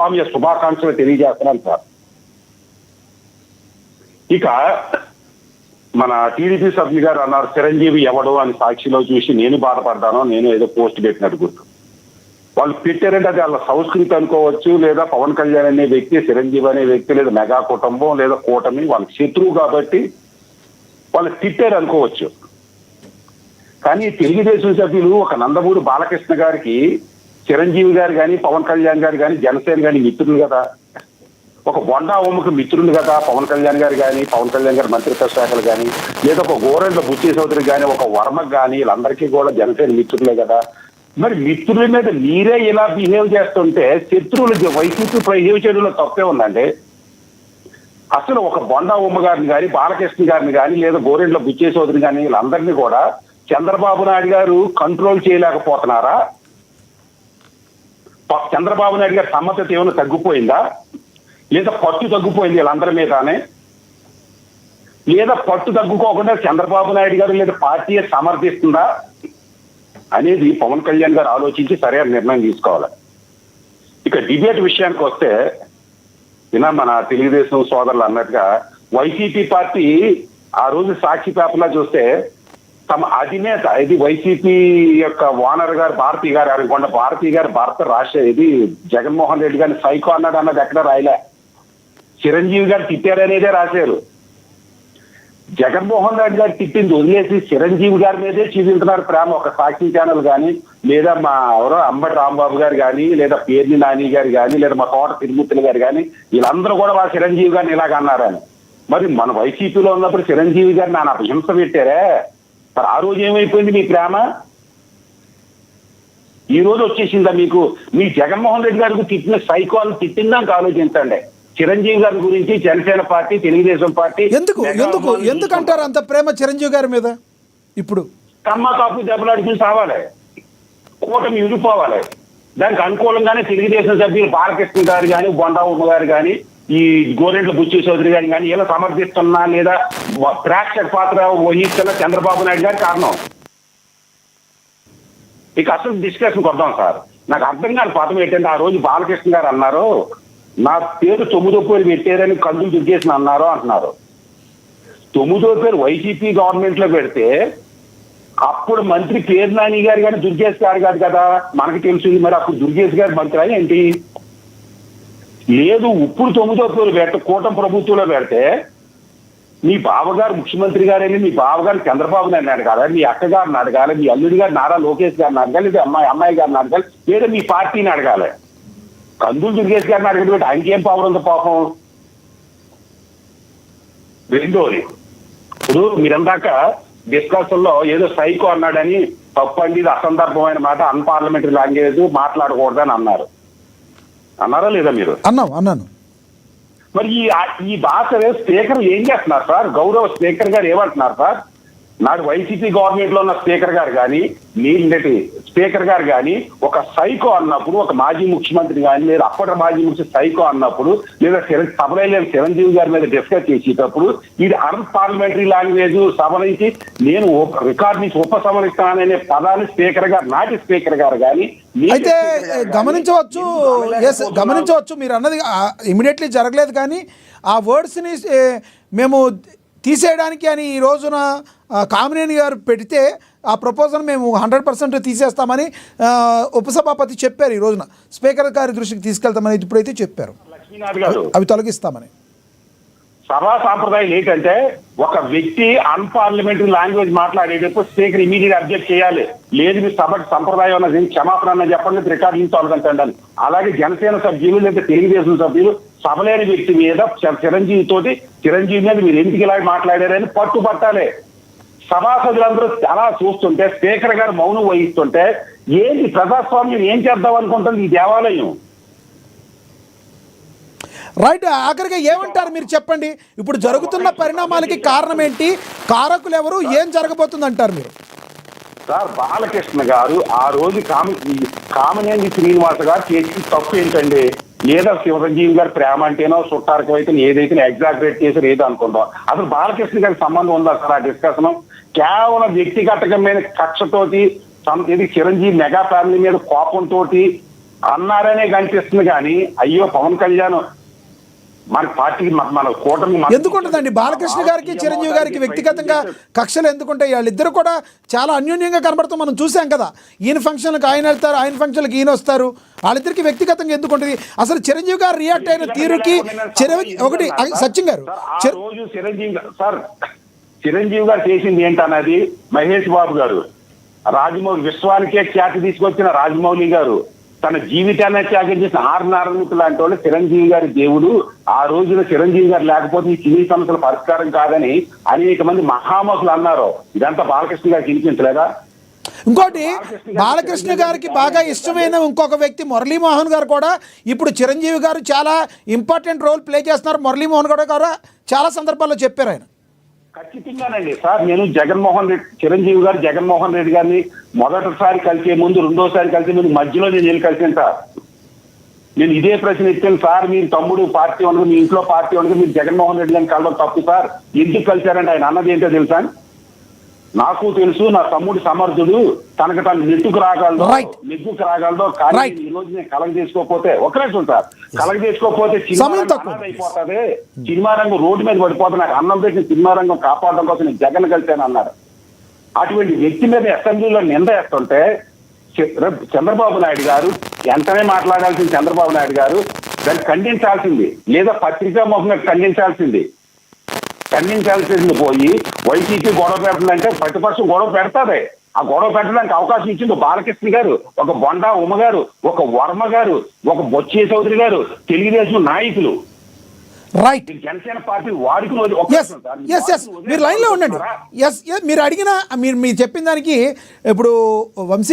స్వామి శుభాకాంక్షలు తెలియజేస్తున్నాను సార్. ఇక మన టీడీపీ సభ్యులు గారు అన్నారు చిరంజీవి ఎవడు అని సాక్షిలో చూసి నేను బాధపడ్డాను, నేను ఏదో పోస్ట్ పెట్టినట్టు గుర్తు. వాళ్ళు పెట్టారంటే అది వాళ్ళ సంస్కృతి అనుకోవచ్చు, లేదా పవన్ కళ్యాణ్ అనే వ్యక్తి, చిరంజీవి అనే వ్యక్తి, లేదా మెగా కుటుంబం, లేదా కూటమి వాళ్ళకి శత్రువు కాబట్టి వాళ్ళు తిట్టారు అనుకోవచ్చు. కానీ తెలుగుదేశం సభ్యులు ఒక నందమూరి బాలకృష్ణ గారికి చిరంజీవి గారు కానీ, పవన్ కళ్యాణ్ గారు కానీ, జనసేన కానీ మిత్రులు కదా. ఒక బొండా ఉమ్మకు మిత్రులు కదా పవన్ కళ్యాణ్ గారు కానీ, పవన్ కళ్యాణ్ గారి మంత్రిత్వ శాఖలు కానీ, లేదా ఒక గోరెంట్ల బుచ్చి చౌదరి కానీ, ఒక వర్మకు కానీ, వీళ్ళందరికీ కూడా జనసేన మిత్రులే కదా. మరి మిత్రుల మీద మీరే ఇలా బిహేవ్ చేస్తుంటే శత్రువులు వైసీపీ బిహేవ్ చేయడంలో తప్పే ఉందండి. అసలు ఒక బొండా ఉమ్మ గారిని కానీ, బాలకృష్ణ గారిని కానీ, లేదా గోరెంట్ల బుచ్చి చౌదరి కానీ, వీళ్ళందరినీ కూడా చంద్రబాబు నాయుడు గారు కంట్రోల్ చేయలేకపోతున్నారా? చంద్రబాబు నాయుడు గారి సమ్మతత ఏమైనా తగ్గిపోయిందా, లేదా పట్టు తగ్గిపోయింది వీళ్ళందరి మీదనే, లేదా పట్టు తగ్గుకోకుండా చంద్రబాబు నాయుడు గారు లేదా పార్టీ సమర్థిస్తుందా అనేది పవన్ కళ్యాణ్ గారు ఆలోచించి సరైన నిర్ణయం తీసుకోవాలి. ఇక డిబేట్ విషయానికి వస్తే మన తెలుగుదేశం సోదరులు అన్నట్టుగా వైసీపీ పార్టీ ఆ రోజు సాక్షి పేపర్లో చూస్తే తమ అధినేత ఇది వైసీపీ యొక్క ఓనర్ గారు భారతి గారు అనుకోండి, భారతి గారు భర్త ఇది జగన్మోహన్ రెడ్డి గారిని సైకో అన్నది ఎక్కడ రాయలే. చిరంజీవి గారు తిట్టారనేదే రాశారు. జగన్మోహన్ రెడ్డి గారు తిట్టింది వదిలేసి చిరంజీవి గారి మీదే చూపించుతున్నారు ప్రేమ. ఒక సాక్షి ఛానల్ కానీ, లేదా మా ఎవరో అంబటి రాంబాబు గారు కానీ, లేదా పేర్ని నాని గారు కానీ, లేదా మా తోట తిరుమూర్తులు గారు కానీ, వీళ్ళందరూ కూడా వాళ్ళ చిరంజీవి గారిని ఇలాగ అన్నారని. మరి మన వైసీపీలో ఉన్నప్పుడు చిరంజీవి గారిని నా హింస పెట్టారే, మరి ఆ రోజు ఏమైపోయింది మీ ప్రేమ? ఈ రోజు వచ్చేసిందా మీకు? మీ జగన్మోహన్ రెడ్డి గారికి తిట్టిన సైకోలు తిట్టిందాక ఆలోచించండి. చిరంజీవి గారి గురించి జనసేన పార్టీ, తెలుగుదేశం పార్టీ ఎందుకు అంటారు అంత ప్రేమ చిరంజీవి గారి మీద? ఇప్పుడు కమ్మ కాపు దెబ్బలాడుకుని సావాలి, కూటమి విడిపోవాలి. దానికి అనుకూలంగానే తెలుగుదేశం సభ్యులు బాలకృష్ణ గారు కానీ, బొండా ఉమ్మ గారు కానీ, ఈ గోరెంట్ల బుచ్చి చౌదరి గారిని కానీ ఇలా సమర్థిస్తున్నా లేదా ప్రేక్షక పాత్ర వహిస్తున్న చంద్రబాబు నాయుడు గారి కారణం. ఇక అసలు డిస్కషన్ కొద్దాం సార్. నాకు అర్థం కాని పదం ఏంటంటే, ఆ రోజు బాలకృష్ణ గారు అన్నారు నా పేరు 9వ పేరు పెట్టారని కందులు దుర్గేసిన అన్నారు అంటున్నారు. 9వ పేరు వైసీపీ గవర్నమెంట్ లో పెడితే అప్పుడు మంత్రి పేరు నాని గారు కానీ దుర్గేష్ గారు కాదు కదా, మనకి తెలిసింది. మరి అప్పుడు దుర్గేష్ గారు మంత్రి అని ఏంటి? లేదు, ఇప్పుడు 9వ పేరు పెడితే కూటమి ప్రభుత్వంలో పెడితే మీ బావగారు ముఖ్యమంత్రి గారని, మీ బావగారు చంద్రబాబు నాయుడు అడగాలి, మీ అక్కగారిని అడగాలి, మీ అల్లుడి గారు నారా లోకేష్ గారిని అడగాలి, లేదా అమ్మాయి గారిని అడగాలి, లేదా మీ పార్టీని అడగాలి. కందులు దుర్గేష్ గారిని అడిగినట్టు ఆయనకేం పవర్ ఉంది పాపం? రెండోది, ఇప్పుడు మీరందాక డిస్కషన్ లో ఏదో సైకో అన్నాడని తప్పండి, ఇది అసందర్భమైన మాట, అన్పార్లమెంటరీ లాంగ్వేజ్ మాట్లాడకూడదని అన్నారా లేదా మీరు? అన్నాను. మరి ఈ భాష స్పీకర్ ఏం చేస్తున్నారు సార్? గౌరవ స్పీకర్ గారు ఏమంటున్నారు సార్? నాడు వైసీపీ గవర్నమెంట్ లో ఉన్న స్పీకర్ గారు కానీ, నీళ్ళటి స్పీకర్ గారు కానీ ఒక సైకో అన్నప్పుడు, ఒక మాజీ ముఖ్యమంత్రి కానీ, లేదా అప్పటి మాజీ ముఖ్యమంత్రి సైకో అన్నప్పుడు, లేదా సభలో చిరంజీవి గారి మీద డిస్కస్ చేసేటప్పుడు ఇది అన్పార్లమెంటరీ లాంగ్వేజ్, సభ నుంచి నేను రికార్డు నుంచి ఉపసంహరిస్తాననే పదాన్ని స్పీకర్ గారు, నాటి స్పీకర్ గారు కానీ అయితే గమనించవచ్చు మీరు అన్నది ఇమీడియట్లీ జరగలేదు. కానీ ఆ వర్డ్స్ని మేము తీసేయడానికి అని ఈ రోజున కామినేని గారు పెడితే ఆ ప్రపోజల్ మేము 100% తీసేస్తామని ఉపసభాపతి చెప్పారు. ఈ రోజున స్పీకర్ గారి దృష్టికి తీసుకెళ్తామని ఇప్పుడైతే చెప్పారు, లక్ష్మీనాథ్ గారు అవి తొలగిస్తామని. సభా సాంప్రదాయం ఏంటంటే, ఒక వ్యక్తి అన్పార్లమెంటరీ లాంగ్వేజ్ మాట్లాడేటప్పుడు స్పీకర్ ఇమీడియట్ అబ్జెక్ట్ చేయాలి. లేదు మీ సభకు సంప్రదాయం అన్నది క్షమాపణ అన్న చెప్పండి, రికార్డు నుంచి తొలగించండి. అలాగే జనసేన సభ్యులు లేదా తెలుగుదేశం సభ్యులు సభలేని వ్యక్తి మీద చిరంజీవి మీద మీరు ఎందుకు ఇలా మాట్లాడారని పట్టుబట్టాలి. సభాసదులందరూ అలా చూస్తుంటే, స్పీకర్ గారు మౌనం వహిస్తుంటే ఏంటి ప్రజాస్వామ్యం ఏం చేద్దాం అనుకుంటుంది ఈ దేవాలయం? రైట్. ఆఖరిగా ఏమంటారు మీరు చెప్పండి. ఇప్పుడు జరుగుతున్న పరిణామాలకి కారణం ఏంటి, కారకులు ఎవరు, ఏం జరగబోతుంది అంటారు మీరు? సార్, బాలకృష్ణ గారు ఆ రోజు కామినేని శ్రీనివాస గారు చేసి తప్పు ఏంటండి? లేదా చిరంజీవి గారి ప్రేమ అంటేనో చుట్టారకం అయితే ఏదైతే ఎగ్జాగ్రేట్ చేసారు ఏదో అనుకుంటాం. అసలు బాలకృష్ణ గారికి సంబంధం ఉందా సార్ ఆ డిస్కషన్? కేవలం వ్యక్తిగతమైన కక్షతోటి, ఇది చిరంజీవి మెగా ఫ్యామిలీ మీద కోపంతో అన్నారనే కనిపిస్తుంది కానీ అయ్యో పవన్ కళ్యాణ్ మన పార్టీకి మన కూటమి ఎందుకుంటుందండి బాలకృష్ణ గారికి చిరంజీవి గారికి వ్యక్తిగతంగా కక్షలు ఎందుకుంటాయి? వాళ్ళిద్దరు కూడా చాలా అన్యోన్యంగా కనబడతాం మనం చూసాం కదా. ఈయన ఫంక్షన్లకు ఆయన వెళ్తారు, ఆయన ఫంక్షన్లకు ఈయన వస్తారు. వాళ్ళిద్దరికి వ్యక్తిగతంగా ఎందుకుంటుంది? అసలు చిరంజీవి గారు రియాక్ట్ అయిన తీరుకి ఒకటి సత్యం గారు ఆ రోజు చిరంజీవి గారు చేసింది ఏంటన్నది మహేష్ బాబు గారు, రాజమౌళి విశ్వానికే ఖ్యాతి తీసుకొచ్చిన రాజమౌళి గారు తన జీవితాన్ని త్యాగం చేసిన ఆర్ నారాయణమూర్తి లాంటి వాళ్ళు చిరంజీవి గారి దేవుడు. ఆ రోజున చిరంజీవి గారు లేకపోతే ఈ సినీ సమస్యల పరిష్కారం కాదని అనేక మంది మహామహులు అన్నారు. ఇదంతా బాలకృష్ణ గారికి వినిపించలేదా? ఇంకోటి బాలకృష్ణ గారికి బాగా ఇష్టమైన ఇంకొక వ్యక్తి మురళీమోహన్ గారు కూడా ఇప్పుడు చిరంజీవి గారు చాలా ఇంపార్టెంట్ రోల్ ప్లే చేస్తున్నారు. మురళీమోహన్ గారు చాలా సందర్భాల్లో చెప్పారు ఆయన. ఖచ్చితంగానండి సార్. నేను చిరంజీవి గారు జగన్మోహన్ రెడ్డి గారిని మొదటిసారి కలిసే ముందు, రెండోసారి కలిసే ముందు మధ్యలో నేను వెళ్ళి కలిసాను సార్. నేను ఇదే ప్రశ్న ఇచ్చాను సార్, మీరు తమ్ముడు పార్టీ ఉండదు, మీ ఇంట్లో పార్టీ ఉండదు, మీరు జగన్మోహన్ రెడ్డి గారిని కలవడం తప్పు సార్, ఎందుకు కలిశారంటే ఆయన అన్నది ఏంటో తెలుసా? నాకు తెలుసు నా తమ్ముడు సమర్థుడు, తనకు తను నెగ్గుకు రాగలదో కానీ ఈ రోజు నేను కలగ చేసుకోకపోతే ఒక నిమిషం సార్, కలగ చేసుకోకపోతే అయిపోతుంది, సినిమా రంగం రోడ్డు మీద పడిపోతుంది, నాకు అన్నం పెట్టిన సినిమా రంగం కాపాడడం కోసం నేను జగన్ కలిశాను అన్నారు. అటువంటి వ్యక్తి మీద అసెంబ్లీలో నింద వేస్తుంటే చంద్రబాబు నాయుడు గారు ఎంతనే మాట్లాడాల్సిన చంద్రబాబు నాయుడు గారు దాన్ని ఖండించాల్సింది, లేదా పత్రికా ముఖంగా ఖండించాల్సింది పోయి వైసీపీ గొడవ పెడుతుందంటే ప్రతిపక్షం గొడవ పెడతాదే. ఆ గొడవ పెట్టడానికి అవకాశం ఇచ్చింది బాలకృష్ణ గారు, ఒక బొండా ఉమ్మ గారు, ఒక వర్మ గారు, ఒక బొచ్చే చౌదరి గారు, తెలుగుదేశం నాయకులు. రైట్, జనసేన పార్టీ వాడుకుని మీరు లైన్లో ఉండండి. మీరు అడిగిన మీరు చెప్పిన దానికి ఇప్పుడు వంశీ